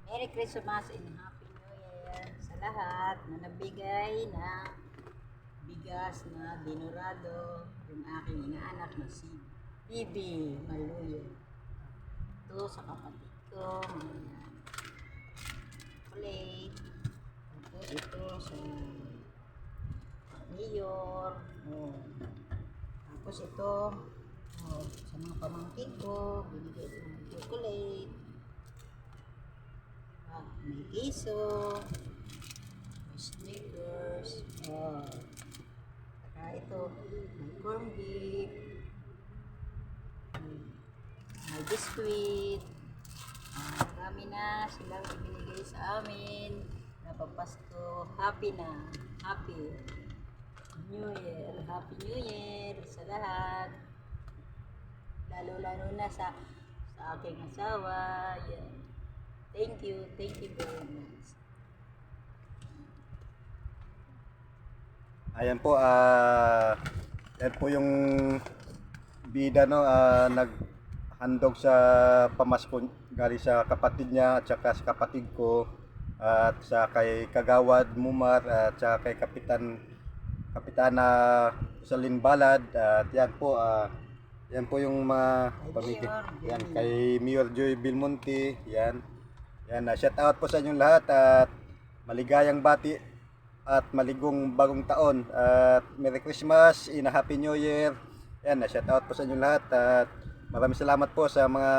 Merry Christmas and Happy New Year sa lahat na nabigay ng bigas na dinurado yung aking inaanak na si Bibi Maluyo. Ito sa kapatid ko, mga chocolate. Tapos ito sa mayor. Oh. Tapos ito, sa mga pamangkin ko, binigay ito ng chocolate. May iso, may sneakers, saka ito, may corn beef, may biscuit. Marami na silang ibinigay sa amin. Napapasko, happy na, happy New Year, Happy New Year sa lahat. Lalo-lalo na sa aking asawa. Yan. Thank you very much. Ayan po, yan po yung bida, no, naghandog sa pamasko galing sa kapatid niya at saka sa kapatid ko at sa kay Kagawad Mumar at sa kay Kapitana Salin Balad at yan po yung mga pamilya. Yan kay Mayor Joy Belmonte, yan. Yan, shout out po sa inyong lahat at maligayang bati at maligong bagong taon at Merry Christmas and Happy New Year. Yan, shout out po sa inyong lahat at maraming salamat po sa mga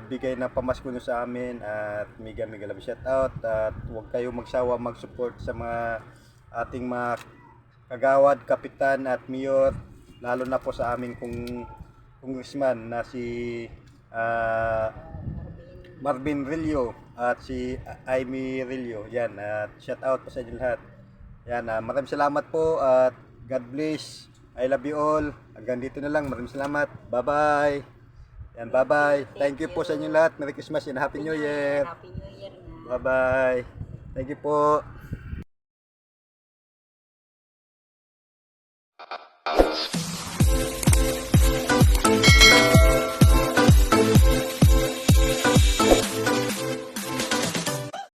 bigay na pamasko nyo sa amin at mega love shout out at huwag kayong magsawa mag-support sa mga ating mga kagawad, kapitan at mayor, lalo na po sa amin congressman na si Marvin Rillo at si Amy Rillo. Yan, at shout out po sa inyo lahat. Yan, maraming salamat po at God bless. I love you all. Hanggang dito na lang. Maraming salamat. Bye-bye. Yan, bye-bye. Thank you po sa inyo lahat. Merry Christmas and Happy New Year. Happy New Year na. Bye-bye. Thank you po.